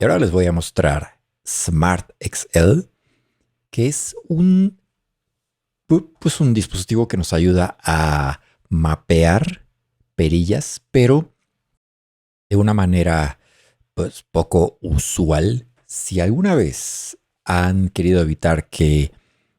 Y ahora les voy a mostrar Smart XL, que es un dispositivo que nos ayuda a mapear perillas, pero de una manera pues poco usual. Si alguna vez han querido evitar que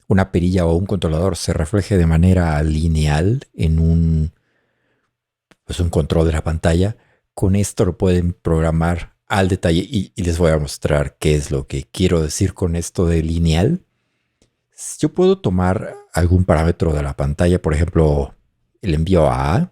una perilla o un controlador se refleje de manera lineal en un control de la pantalla, con esto lo pueden programar al detalle y les voy a mostrar qué es lo que quiero decir con esto de lineal. Yo puedo tomar algún parámetro de la pantalla, por ejemplo, el envío a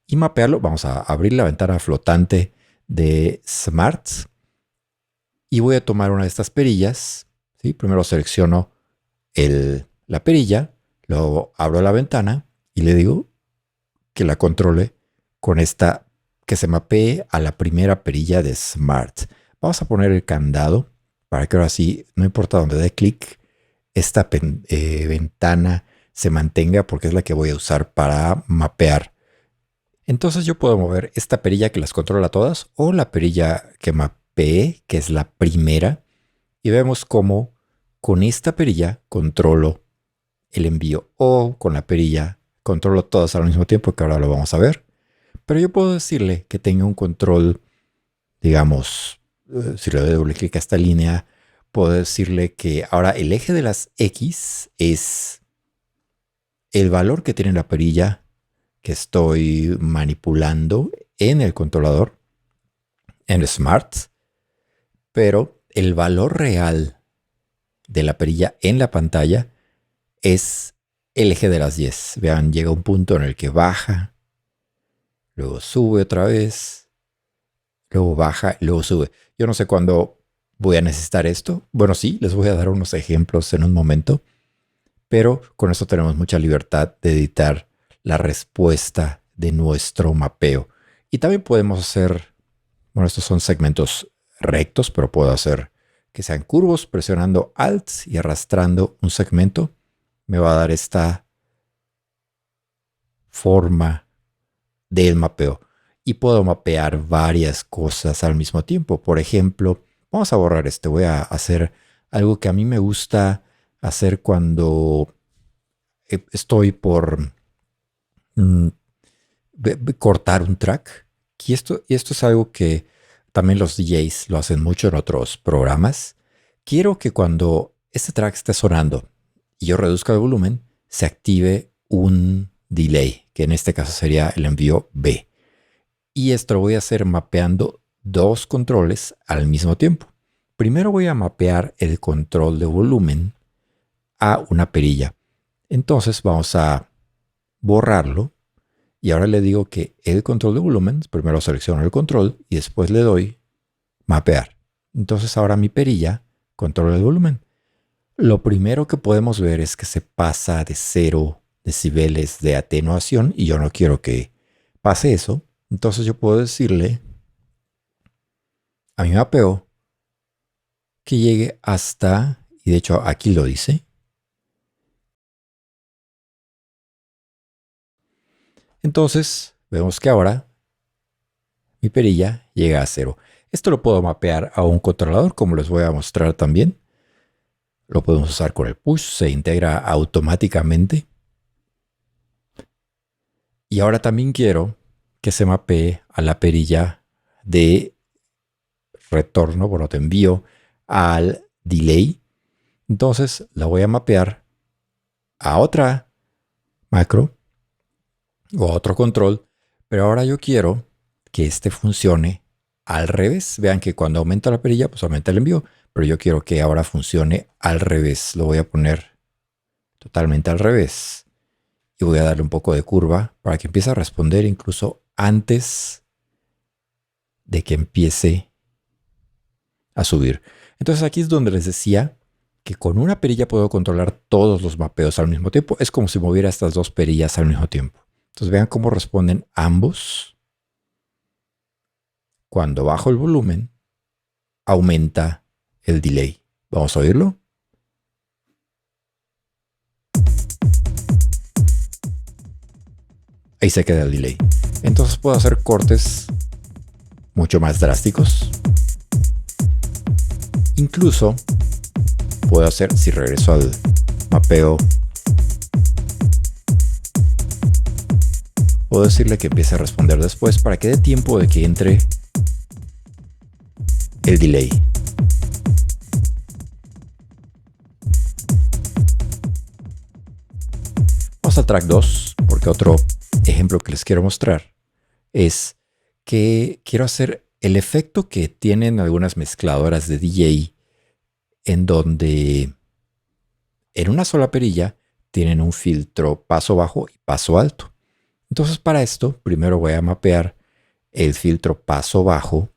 y mapearlo. Vamos a abrir la ventana flotante de Smarts y voy a tomar una de estas perillas. ¿Sí? Primero selecciono la perilla, luego abro la ventana y le digo que la controle con esta, que se mapee a la primera perilla de Smart. Vamos a poner el candado para que ahora sí, no importa dónde dé clic, esta ventana se mantenga porque es la que voy a usar para mapear. Entonces yo puedo mover esta perilla que las controla todas o la perilla que mapee, que es la primera, y vemos cómo con esta perilla controlo el envío o con la perilla controlo todas al mismo tiempo, que ahora lo vamos a ver. Pero yo puedo decirle que tenga un control, digamos, si le doy doble clic a esta línea, puedo decirle que ahora el eje de las X es el valor que tiene la perilla que estoy manipulando en el controlador, en Smart, pero el valor real de la perilla en la pantalla es el eje de las Y. Vean, llega un punto en el que baja, luego sube otra vez, luego baja, luego sube. Yo no sé cuándo voy a necesitar esto. Bueno, sí, les voy a dar unos ejemplos en un momento, pero con esto tenemos mucha libertad de editar la respuesta de nuestro mapeo. Y también podemos hacer, bueno, estos son segmentos rectos, pero puedo hacer que sean curvos presionando Alt y arrastrando un segmento. Me va a dar esta forma del mapeo. Y puedo mapear varias cosas al mismo tiempo. Por ejemplo, vamos a borrar este. Voy a hacer algo que a mí me gusta hacer cuando estoy por cortar un track. Y esto es algo que también los DJs lo hacen mucho en otros programas. Quiero que cuando este track esté sonando y yo reduzca el volumen, se active un delay, que en este caso sería el envío B. Y esto lo voy a hacer mapeando dos controles al mismo tiempo. Primero voy a mapear el control de volumen a una perilla. Entonces vamos a borrarlo. Y ahora le digo que el control de volumen, primero selecciono el control y después le doy mapear. Entonces ahora mi perilla controla el volumen. Lo primero que podemos ver es que se pasa de 0 decibeles de atenuación y yo no quiero que pase eso. Entonces yo puedo decirle a mi mapeo que llegue hasta, y de hecho aquí lo dice. Entonces vemos que ahora mi perilla llega a 0. Esto lo puedo mapear a un controlador, como les voy a mostrar también. Lo podemos usar con el push, se integra automáticamente. Y ahora también quiero que se mapee a la perilla de retorno, bueno, te envío al delay. Entonces la voy a mapear a otra macro o a otro control, pero ahora yo quiero que este funcione al revés. Vean que cuando aumenta la perilla, pues aumenta el envío, pero yo quiero que ahora funcione al revés. Lo voy a poner totalmente al revés y voy a darle un poco de curva para que empiece a responder incluso antes de que empiece a subir. Entonces aquí es donde les decía que con una perilla puedo controlar todos los mapeos al mismo tiempo. Es como si moviera estas dos perillas al mismo tiempo. Entonces vean cómo responden ambos. Cuando bajo el volumen, aumenta el delay. Vamos a oírlo. Ahí se queda el delay. Entonces puedo hacer cortes mucho más drásticos. Incluso puedo hacer, si regreso al mapeo, puedo decirle que empiece a responder después para que dé tiempo de que entre el delay. Vamos al track 2, porque otro ejemplo que les quiero mostrar es que quiero hacer el efecto que tienen algunas mezcladoras de DJ, en donde en una sola perilla tienen un filtro paso bajo y paso alto. Entonces, para esto, primero voy a mapear el filtro paso bajo.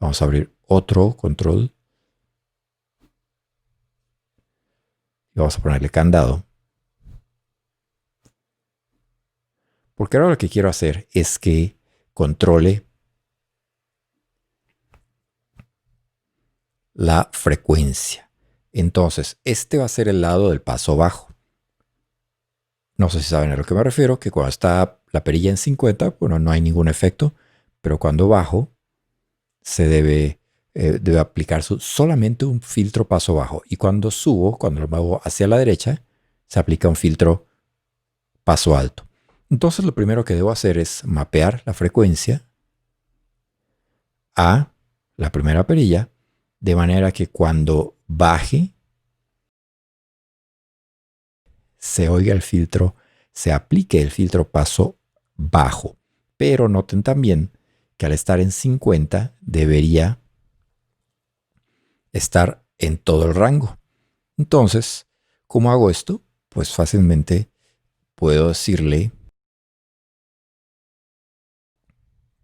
Vamos a abrir otro control. Y vamos a ponerle candado. Porque ahora lo que quiero hacer es que controle la frecuencia. Entonces, este va a ser el lado del paso bajo. No sé si saben a lo que me refiero, que cuando está la perilla en 50, bueno, no hay ningún efecto, pero cuando bajo, se debe aplicar solamente un filtro paso bajo. Y cuando subo, cuando lo muevo hacia la derecha, se aplica un filtro paso alto. Entonces lo primero que debo hacer es mapear la frecuencia a la primera perilla, de manera que cuando baje, se oiga el filtro, se aplique el filtro paso bajo. Pero noten también que al estar en 50 debería estar en todo el rango. Entonces, ¿cómo hago esto? Pues fácilmente puedo decirle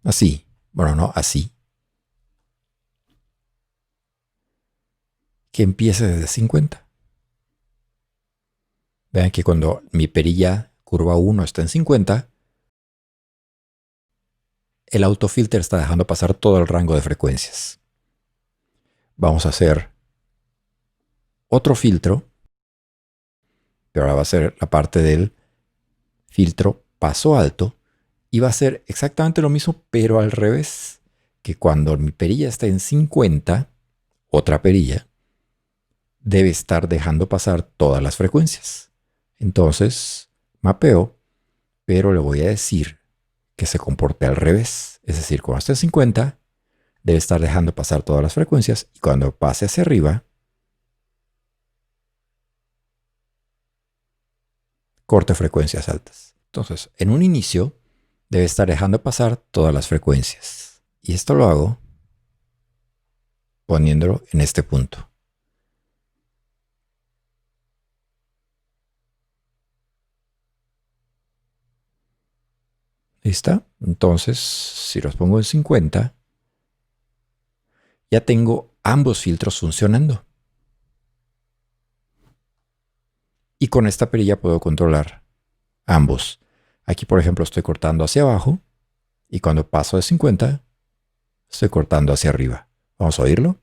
así. Bueno, no así. Que empiece desde 50. Vean que cuando mi perilla curva 1 está en 50, el autofilter está dejando pasar todo el rango de frecuencias. Vamos a hacer otro filtro, pero ahora va a ser la parte del filtro paso alto y va a ser exactamente lo mismo, pero al revés, que cuando mi perilla está en 50, otra perilla debe estar dejando pasar todas las frecuencias. Entonces, mapeo, pero le voy a decir que se comporte al revés. Es decir, cuando esté en 50, debe estar dejando pasar todas las frecuencias y cuando pase hacia arriba, corte frecuencias altas. Entonces, en un inicio, debe estar dejando pasar todas las frecuencias. Y esto lo hago poniéndolo en este punto. ¿Lista? Entonces, si los pongo en 50, ya tengo ambos filtros funcionando. Y con esta perilla puedo controlar ambos. Aquí, por ejemplo, estoy cortando hacia abajo y cuando paso de 50, estoy cortando hacia arriba. Vamos a oírlo.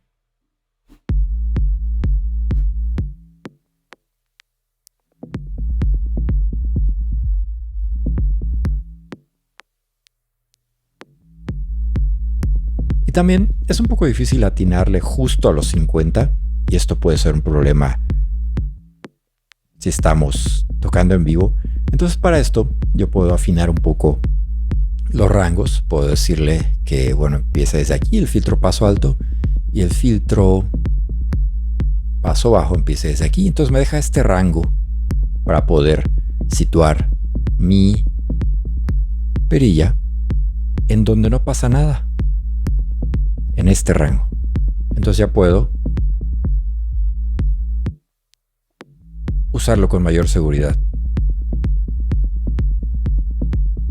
Y también es un poco difícil atinarle justo a los 50 y esto puede ser un problema si estamos tocando en vivo. Entonces, para esto yo puedo afinar un poco los rangos. Puedo decirle que, bueno, empieza desde aquí el filtro paso alto y el filtro paso bajo empieza desde aquí. Entonces me deja este rango para poder situar mi perilla en donde no pasa nada, en este rango. Entonces ya puedo usarlo con mayor seguridad.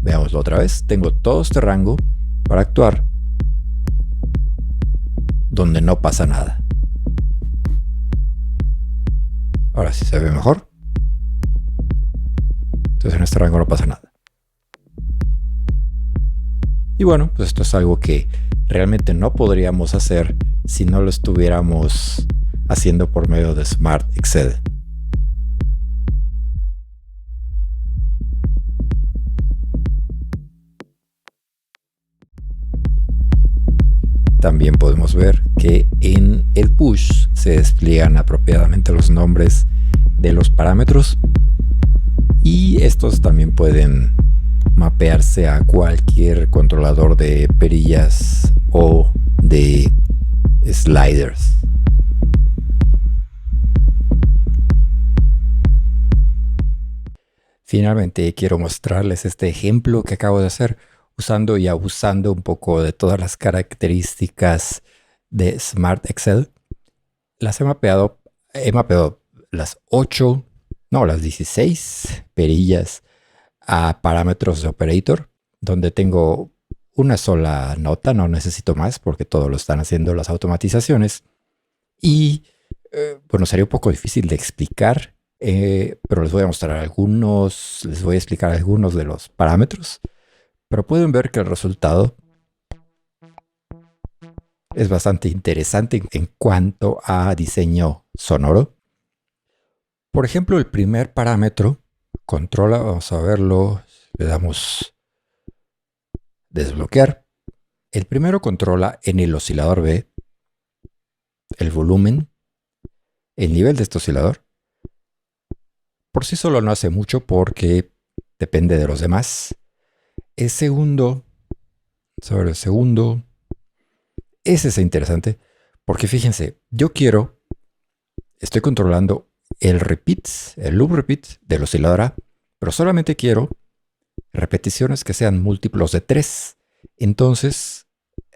Veámoslo otra vez. Tengo todo este rango para actuar donde no pasa nada. Ahora sí se ve mejor. Entonces en este rango no pasa nada. Y bueno, pues esto es algo que realmente no podríamos hacer si no lo estuviéramos haciendo por medio de Smart Excel. también podemos ver que en el push se despliegan apropiadamente los nombres de los parámetros y estos también pueden mapearse a cualquier controlador de perillas o de sliders. Finalmente quiero mostrarles este ejemplo que acabo de hacer usando y abusando un poco de todas las características de Smart Excel. He mapeado las 16 perillas a parámetros de operator, donde tengo una sola nota, no necesito más porque todo lo están haciendo las automatizaciones. Y bueno, sería un poco difícil de explicar, pero les voy a mostrar les voy a explicar algunos de los parámetros. Pero pueden ver que el resultado es bastante interesante en cuanto a diseño sonoro. Por ejemplo, el primer parámetro controla, vamos a verlo, le damos desbloquear. El primero controla en el oscilador B el volumen, el nivel de este oscilador. Por sí solo no hace mucho porque depende de los demás. El segundo, sobre el segundo, ese es interesante porque fíjense, estoy controlando el loop repeat del oscilador A, pero solamente quiero repeticiones que sean múltiplos de 3. Entonces,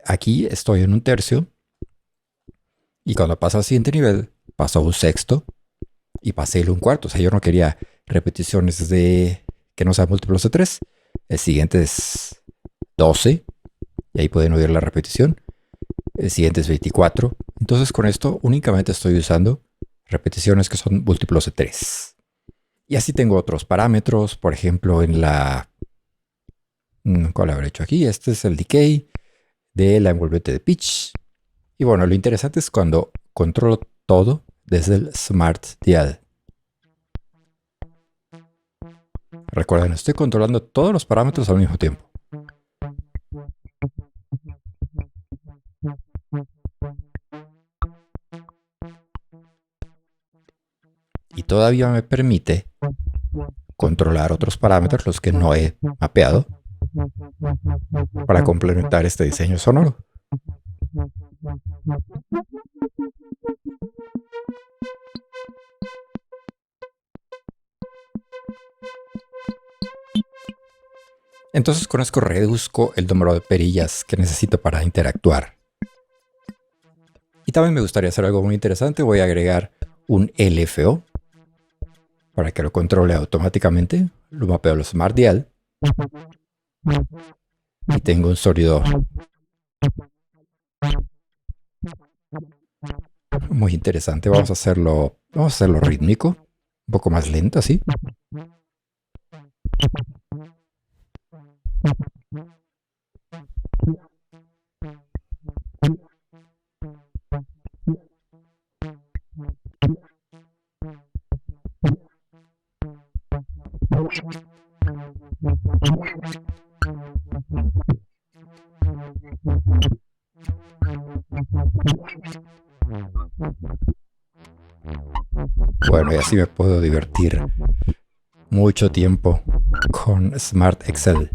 aquí estoy en un tercio y cuando pasa al siguiente nivel, paso a un sexto y pasé a un cuarto. O sea, yo no quería repeticiones que no sean múltiplos de 3. El siguiente es 12 y ahí pueden oír la repetición. El siguiente es 24. Entonces con esto únicamente estoy usando repeticiones que son múltiplos de 3. Y así tengo otros parámetros. Por ejemplo, ¿cuál habré hecho aquí? Este es el decay de la envolvente de pitch. Y bueno, lo interesante es cuando controlo todo desde el Smart Dial. Recuerden, estoy controlando todos los parámetros al mismo tiempo. Y todavía me permite controlar otros parámetros, los que no he mapeado, para complementar este diseño sonoro. Entonces con esto reduzco el número de perillas que necesito para interactuar. Y también me gustaría hacer algo muy interesante. Voy a agregar un LFO para que lo controle automáticamente. Lo mapeo al Smart Dial. Y tengo un sonido muy interesante. Vamos a hacerlo rítmico, un poco más lento así. Bueno, y así me puedo divertir mucho tiempo con Smart Excel.